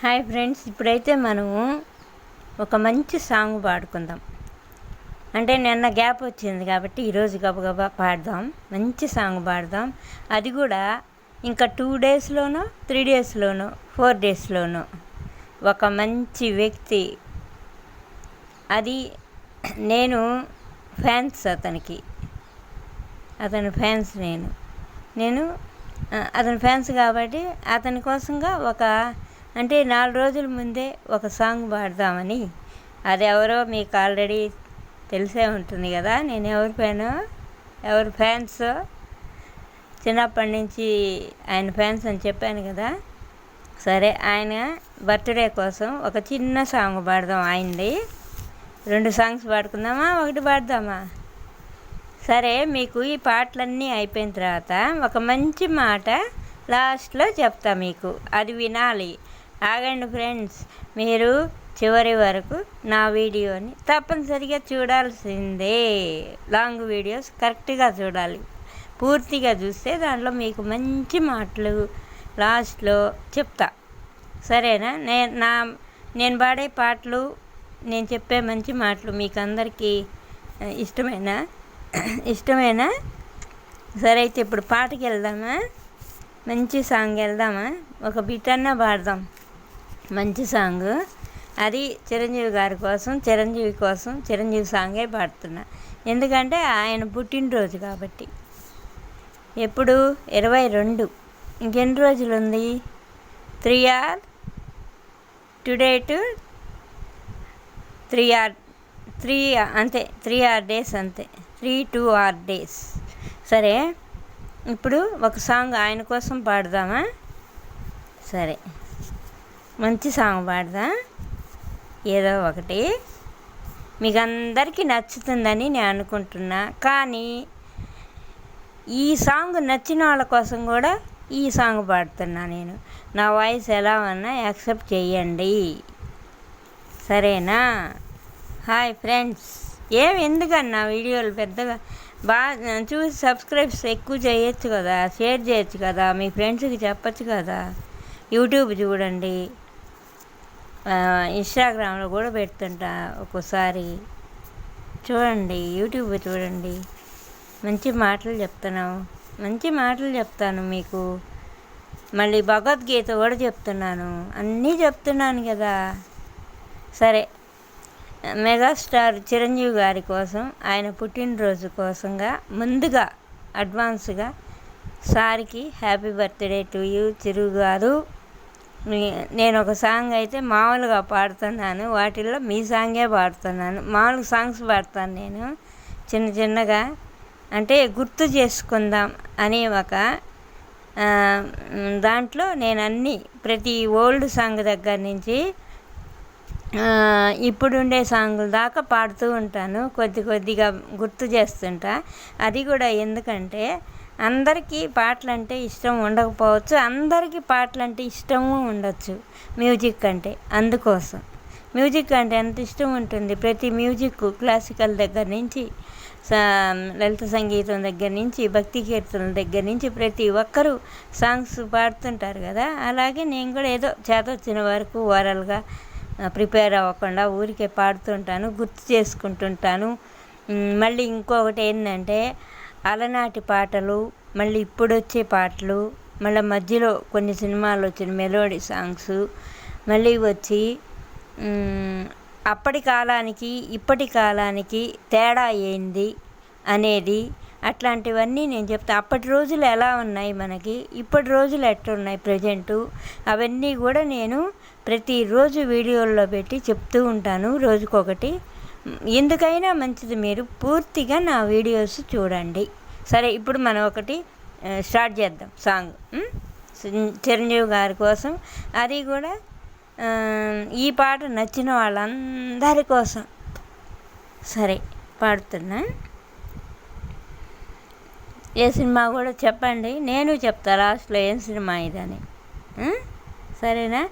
Hi friends, ఇప్పుడైతే మనము ఒక మంచి సాంగ్ పాడుకుందాం. అంటే నిన్న గ్యాప్ వచ్చింది కాబట్టి ఈరోజు గబగబా పాడదాం. మంచి సాంగ్ పాడదాం. అది కూడా ఇంకా 2 డేస్లోనో 3 డేస్లోనో 4 డేస్లోనో ఒక మంచి వ్యక్తి, అది నేను ఫ్యాన్స్ అతని ఫ్యాన్స్ నేను అతని ఫ్యాన్స్ కాబట్టి అతని కోసంగా అంటే 4 రోజుల ముందే ఒక సాంగ్ పాడదామని. అది ఎవరో మీకు ఆల్రెడీ తెలిసే ఉంటుంది కదా, నేను ఎవరి ఫ్యాన్స్ చిన్నప్పటి నుంచి ఆయన ఫ్యాన్స్ అని చెప్పాను కదా. సరే, ఆయన బర్త్డే కోసం ఒక చిన్న సాంగ్ పాడదాం. ఆయనది 2 సాంగ్స్ పాడుకుందామా, 1 పాడదామా? సరే, మీకు ఈ పాటలన్నీ అయిపోయిన తర్వాత ఒక మంచి మాట లాస్ట్లో చెప్తా, మీకు అది వినాలి. ఆగండి ఫ్రెండ్స్, మీరు చివరి వరకు నా వీడియోని తప్పనిసరిగా చూడాల్సిందే. లాంగ్ వీడియోస్ కరెక్ట్గా చూడాలి. పూర్తిగా చూస్తే దాంట్లో మీకు మంచి మాటలు లాస్ట్లో చెప్తా. సరేనా? నేను పాడే పాటలు, నేను చెప్పే మంచి మాటలు మీకు అందరికీ ఇష్టమేనా? సరే, అయితే ఇప్పుడు పాటకి వెళ్దామా? మంచి సాంగ్ వెళ్దామా? ఒక బిట్ అన్నా పాడదాం. మంచి సాంగ్, అది చిరంజీవి గారి కోసం, చిరంజీవి సాంగే పాడుతున్నా. ఎందుకంటే ఆయన పుట్టినరోజు కాబట్టి. ఎప్పుడు? 22. ఇంకెన్ని రోజులు ఉంది? 3 hours టుడే టు 3 hours అంతే. 3 hours డేస్ అంతే. 2 hours డేస్. సరే, ఇప్పుడు ఒక సాంగ్ ఆయన కోసం పాడదామా? సరే, మంచి సాంగ్ పాడదా, ఏదో ఒకటి మీకు అందరికీ నచ్చుతుందని నేను అనుకుంటున్నా. కానీ ఈ సాంగ్ నచ్చిన వాళ్ళ కోసం కూడా ఈ సాంగ్ పాడుతున్నా నేను. నా వాయిస్ ఎలా ఉన్నా యాక్సెప్ట్ చేయండి, సరేనా? హాయ్ ఫ్రెండ్స్, ఎందుకన్నా వీడియోలు పెద్దగా బాగా చూసి సబ్స్క్రైబ్స్ ఎక్కువ చేయొచ్చు కదా, షేర్ చేయొచ్చు కదా, మీ ఫ్రెండ్స్కి చెప్పచ్చు కదా. యూట్యూబ్ చూడండి, ఇన్స్టాగ్రామ్లో కూడా పెడుతుంటా ఒక్కోసారి. చూడండి, యూట్యూబ్ చూడండి. మంచి మాటలు చెప్తాను మీకు. మళ్ళీ భగవద్గీత కూడా చెప్తున్నాను, అన్నీ చెప్తున్నాను కదా. సరే, మెగాస్టార్ చిరంజీవి గారి కోసం, ఆయన పుట్టినరోజు కోసంగా ముందుగా అడ్వాన్స్గా సార్కి హ్యాపీ బర్త్డే టు యూ చిరు గారు. నేను ఒక సాంగ్ అయితే మామూలుగా పాడుతున్నాను, వాటిల్లో మీ సాంగే పాడుతున్నాను. మామూలుగా సాంగ్స్ పాడతాను నేను చిన్నగా, అంటే గుర్తు చేసుకుందాం అని ఒక దాంట్లో నేను అన్నీ ప్రతి ఓల్డ్ సాంగ్ దగ్గర నుంచి ఇప్పుడుండే సాంగుల దాకా పాడుతూ ఉంటాను. కొద్దిగా గుర్తు చేస్తుంటా. అది కూడా ఎందుకంటే అందరికీ పాటలంటే ఇష్టం ఉండకపోవచ్చు, అందరికీ పాటలంటే ఇష్టము ఉండొచ్చు మ్యూజిక్ అంటే. అందుకోసం మ్యూజిక్ అంటే ఎంత ఇష్టం ఉంటుంది. ప్రతి మ్యూజిక్, క్లాసికల్ దగ్గర నుంచి లలిత సంగీతం దగ్గర నుంచి, భక్తి కీర్తనల దగ్గర నుంచి ప్రతి ఒక్కరూ సాంగ్స్ పాడుతుంటారు కదా. అలాగే నేను కూడా ఏదో చేతొచ్చిన వరకు ఓరల్గా ప్రిపేర్ అవ్వకుండా ఊరికే పాడుతుంటాను, గుర్తు చేసుకుంటుంటాను. మళ్ళీ ఇంకొకటి ఏంటంటే అలనాటి పాటలు, మళ్ళీ ఇప్పుడు వచ్చే పాటలు, మళ్ళీ మధ్యలో కొన్ని సినిమాలు వచ్చిన మెలోడీ సాంగ్స్, మళ్ళీ వచ్చి అప్పటి కాలానికి ఇప్పటి కాలానికి తేడా ఏంది అనేది, అట్లాంటివన్నీ నేను చెప్తాను. అప్పటి రోజులు ఎలా ఉన్నాయి మనకి, ఇప్పటి రోజులు ఎట్లున్నాయి ప్రజెంటు, అవన్నీ కూడా నేను ప్రతిరోజు వీడియోల్లో పెట్టి చెప్తూ ఉంటాను, రోజుకొకటి. ఎందుకైనా మంచిది మీరు పూర్తిగా నా వీడియోస్ చూడండి. సరే, ఇప్పుడు మనం ఒకటి స్టార్ట్ చేద్దాం సాంగ్. చిరంజీవి గారి కోసం, అది కూడా ఈ పాట నచ్చిన వాళ్ళందరి కోసం. సరే, పాడుతున్నా. ఏ సినిమా కూడా చెప్పండి, నేను చెప్తా లాస్ట్లో ఏం సినిమా ఇదని. సరేనా?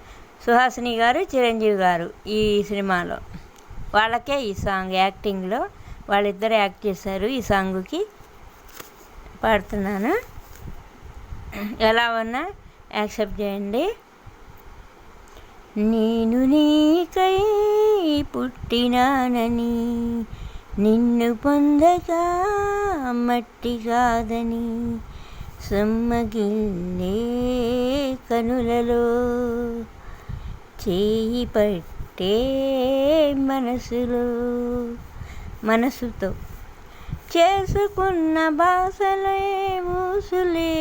సుహాసిని గారు, చిరంజీవి గారు ఈ సినిమాలో వాళ్ళకే ఈ సాంగ్, యాక్టింగ్లో వాళ్ళిద్దరు యాక్ట్ చేశారు. ఈ సాంగుకి పాడుతున్నాను. ఎలా ఉన్నా యాక్సెప్ట్ చేయండి. నేను నీకై పుట్టినానని, నిన్ను పొందగా మట్టి కాదని, సమ్మగిల్లే కనులలో చేయి పట్టే మనసుతో చేసుకున్న బాసలే ఊసులే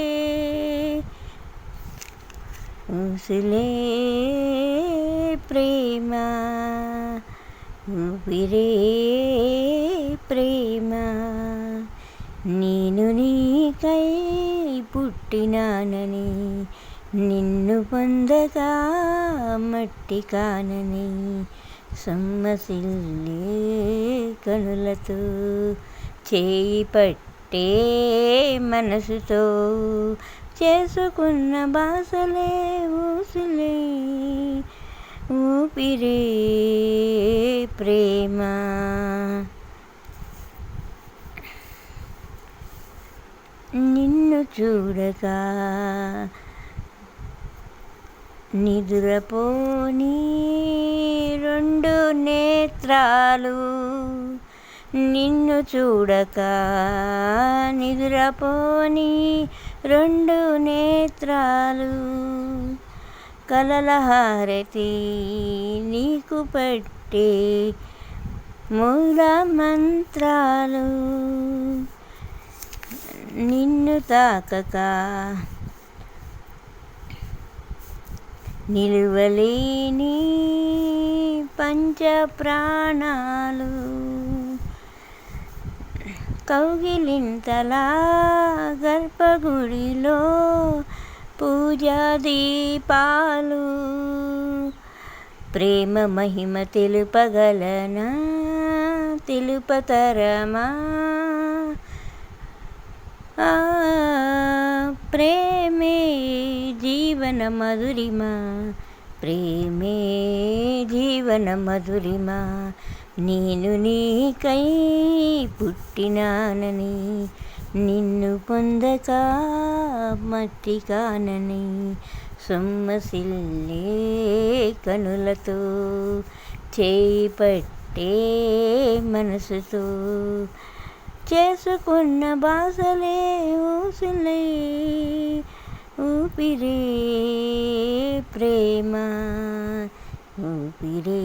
ప్రేమ, ఊపిరే ప్రేమ. నేను నీకై పుట్టినానని, నిన్ను పొందగా మట్టి కానని, సొమ్మసిల్లే కనులతో చేయి పట్టే మనసుతో చేసుకున్న బాసలే ఊసులే ఊపిరే ప్రేమ. నిన్ను చూడగా నిదురపోని రెండు నేత్రాలు, నిన్ను చూడక నిదురపోని రెండు నేత్రాలు, కలల హారతి నీకు పట్టే మూల మంత్రాలు, నిన్ను తాకక నిలువలేని పంచ ప్రాణాలు, కౌగిలింతలా గర్భగుడిలో పూజా దీపాలు, ప్రేమ మహిమ తెలుపగలనా తెలుపతరమా, ప్రేమే జీవన మధురిమా, ప్రేమే జీవన మధురిమా. నేను నీకై పుట్టినానని, నిన్ను పొందక మట్టి కానని, సొమ్మసిల్లే కనులతో చేయి పట్టే మనసుతో చేసుకున్న బాసలే ఊసులే ఊపిరే ప్రేమ, ఊపిరే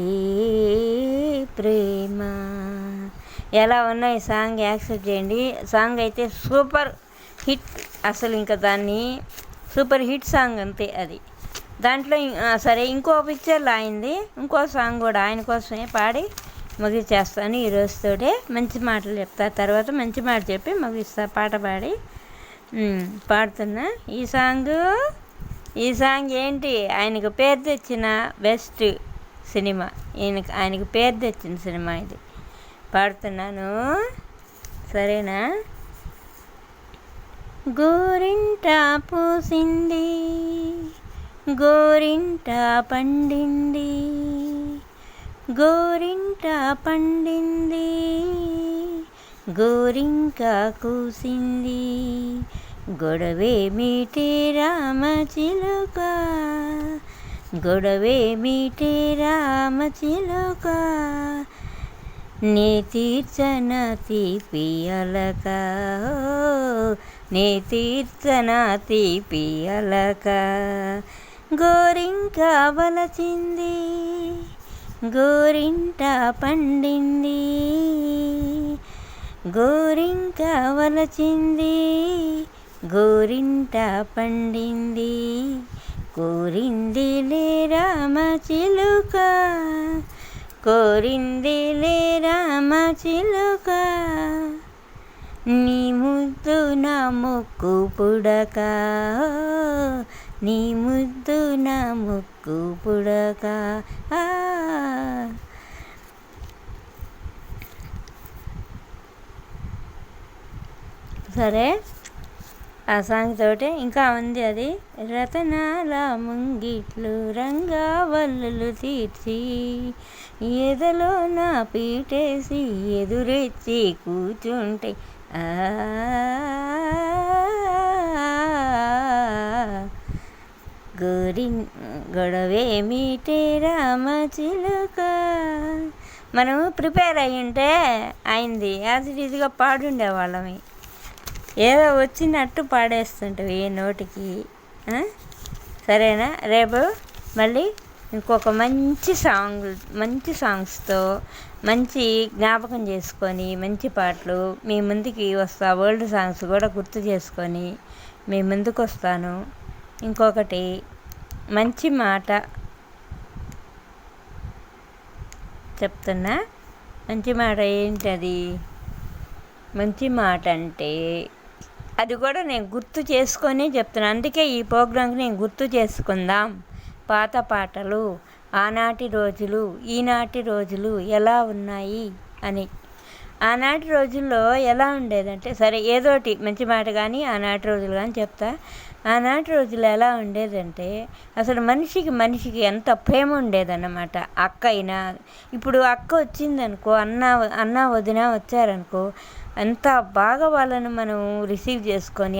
ప్రేమ. ఎలా ఉన్నాయి సాంగ్ యాక్సెప్ట్ చేయండి. సాంగ్ అయితే సూపర్ హిట్, అసలు ఇంకా దాన్ని సూపర్ హిట్ సాంగ్ అంతే అది. దాంట్లో సరే ఇంకో పిక్చర్లో అయింది, ఇంకో సాంగ్ కూడా ఆయన కోసమే పాడి ముగిచేస్తాను ఈ రోజుతోటే. మంచి మాటలు చెప్తా, తర్వాత మంచి మాట చెప్పి ముగిస్తా పాట పాడి. పాడుతున్నా ఈ సాంగ్ ఏంటి, ఆయనకు పేరు తెచ్చిన బెస్ట్ సినిమా, ఆయనకు పేరు తెచ్చిన సినిమా ఇది. పాడుతున్నాను సరేనా. గోరింట పూసింది గోరింట పండింది, గోరింట పండింది గోరింక కూసింది, గొడవేమిటి రామచిలుక, గొడవేమిటి రామచిలుక, నే తీర్చన తీపి అలక, నే తీర్చన తీపి అలక, గోరింక వలచింది గోరింట పండింది, గోరింక వలచింది గోరింట పండింది, కోరిందిలే రామచిలుక, కోరిందిలే రామచిలుక, నీ ముద్దు నా ముక్కు పుడక, నీ ముద్దు నా ముక్కు పుడక. సరే ఆ సాంగ్ తోటి ఇంకా ఉంది అది. రతనాల ముంగిట్లు రంగావల్లులు తీర్చి, ఎదలో నా పీటేసి ఎదురెచ్చి కూర్చుంటే, గోరి గొడవేమిటే రామచిలుక. మనం ప్రిపేర్ అయ్యి ఉంటే అయింది యాజ్ ఇట్ ఈజ్గా పాడుండేవాళ్ళమి. ఏదో వచ్చినట్టు పాడేస్తుంటావు ఏ నోటికి. సరేనా? రేపు మళ్ళీ ఇంకొక మంచి సాంగ్స్తో మంచి జ్ఞాపకం చేసుకొని మంచి పాటలు మీ ముందుకి వస్తా. ఓల్డ్ సాంగ్స్ కూడా గుర్తు చేసుకొని మీ ముందుకు వస్తాను. ఇంకొకటి మంచి మాట చెప్తున్నా. మంచి మాట ఏంటది? మంచి మాట అంటే అది కూడా నేను గుర్తు చేసుకొని చెప్తున్నాను. అందుకే ఈ ప్రోగ్రాంకి నేను గుర్తు చేసుకుందాం. పాత పాటలు, ఆనాటి రోజులు, ఈనాటి రోజులు ఎలా ఉన్నాయి అని. ఆనాటి రోజుల్లో ఎలా ఉండేదంటే, సరే ఏదోటి మంచి మాట కానీ ఆనాటి రోజులు కానీ చెప్తా. ఆనాటి రోజులు ఎలా ఉండేదంటే అసలు మనిషికి ఎంత ప్రేమ ఉండేదన్నమాట. అక్క అయినా ఇప్పుడు అక్క వచ్చిందనుకో, అన్న వదిన వచ్చారనుకో, అంత బాగా వాళ్ళని మనం రిసీవ్ చేసుకొని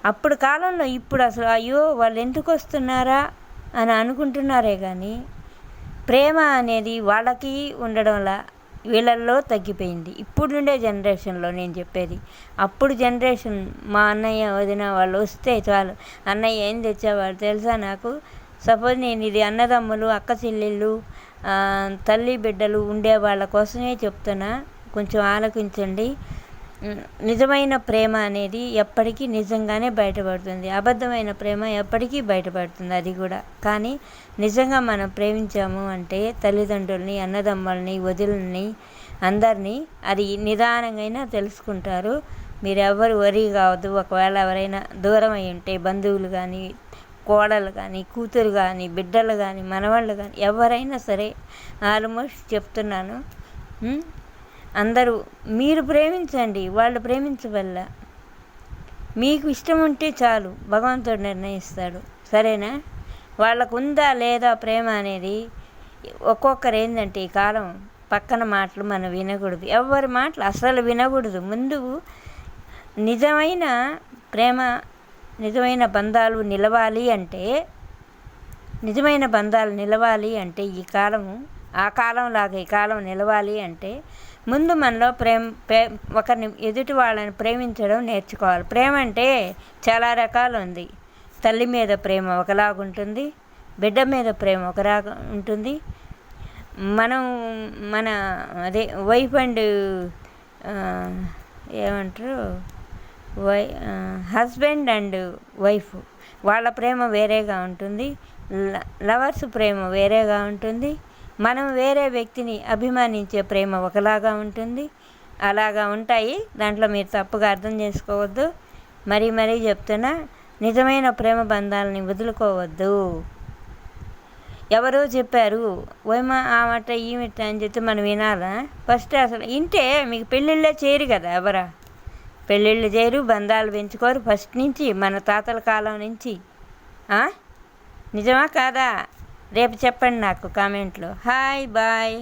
అప్పుడు కాలంలో ఇప్పుడు అసలు అయ్యో వాళ్ళు ఎందుకు వస్తున్నారా అని అనుకుంటున్నారే కానీ ప్రేమ అనేది వాళ్ళకి ఉండడంలా వీళ్ళల్లో తగ్గిపోయింది. ఇప్పుడుండే జనరేషన్లో నేను చెప్పేది. అప్పుడు జనరేషన్ మా అన్నయ్య వదిన వాళ్ళు వస్తే చాలు, అన్నయ్య ఏం తెచ్చేవాడు తెలుసా నాకు. సపోజ్ నేను ఇది అన్నదమ్ములు అక్క చెల్లెళ్ళు తల్లి బిడ్డలు ఉండే వాళ్ళ కోసమే చెప్తున్నా, కొంచెం ఆలోచించండి. నిజమైన ప్రేమ అనేది ఎప్పటికీ నిజంగానే బయటపడుతుంది. అబద్ధమైన ప్రేమ ఎప్పటికీ బయటపడుతుంది అది కూడా. కానీ నిజంగా మనం ప్రేమించాము అంటే తల్లిదండ్రుల్ని, అన్నదమ్ముల్ని, వదిలని అందరినీ అది నిదానంగా తెలుసుకుంటారు. మీరు ఎవరు వరి కావద్దు. ఒకవేళ ఎవరైనా దూరం అయి ఉంటే బంధువులు కానీ, కోడలు కానీ, కూతురు కానీ, బిడ్డలు కానీ, మనవాళ్ళు కానీ ఎవరైనా సరే ఆల్మోస్ట్ చెప్తున్నాను, అందరూ మీరు ప్రేమించండి, వాళ్ళు ప్రేమించవల్ల. మీకు ఇష్టం ఉంటే చాలు, భగవంతుడు నిర్ణయిస్తాడు. సరేనా? వాళ్ళకు ఉందా లేదా ప్రేమ అనేది. ఒక్కొక్కరు ఏంటంటే ఈ కాలం పక్కన మాటలు మనం వినకూడదు, ఎవరి మాటలు అసలు వినకూడదు. ముందు నిజమైన ప్రేమ, నిజమైన బంధాలు నిలవాలి అంటే ఈ కాలము ఆ కాలంలాగా ఈ కాలం నిలవాలి అంటే ముందు మనలో ఒకరిని ఎదుటి వాళ్ళని ప్రేమించడం నేర్చుకోవాలి. ప్రేమ అంటే చాలా రకాలు ఉంది. తల్లి మీద ప్రేమ ఒకలాగుంటుంది, బిడ్డ మీద ప్రేమ ఒకలాగా ఉంటుంది. మన వైఫ్ అండ్ ఏమంటారు హస్బెండ్ అండ్ వైఫ్ వాళ్ళ ప్రేమ వేరేగా ఉంటుంది. లవర్స్ ప్రేమ వేరేగా ఉంటుంది. మనం వేరే వ్యక్తిని అభిమానించే ప్రేమ ఒకలాగా ఉంటుంది. అలాగా ఉంటాయి. దాంట్లో మీరు తప్పుగా అర్థం చేసుకోవద్దు. మరీ చెప్తున్నా, నిజమైన ప్రేమ బంధాలని వదులుకోవద్దు. ఎవరో చెప్పారు ఓయమా ఆ మట ఈ మిట్ట అని చెప్తే మనం వినాలా? ఫస్ట్ అసలు ఇంటే మీకు పెళ్ళిళ్ళే చేయరు కదా, ఎవరా పెళ్ళిళ్ళు చేయరు, బంధాలు పెంచుకోరు ఫస్ట్ నుంచి, మన తాతల కాలం నుంచి. నిజమా కాదా? రేపు చెప్పండి నాకు కామెంట్లో. Hi bye.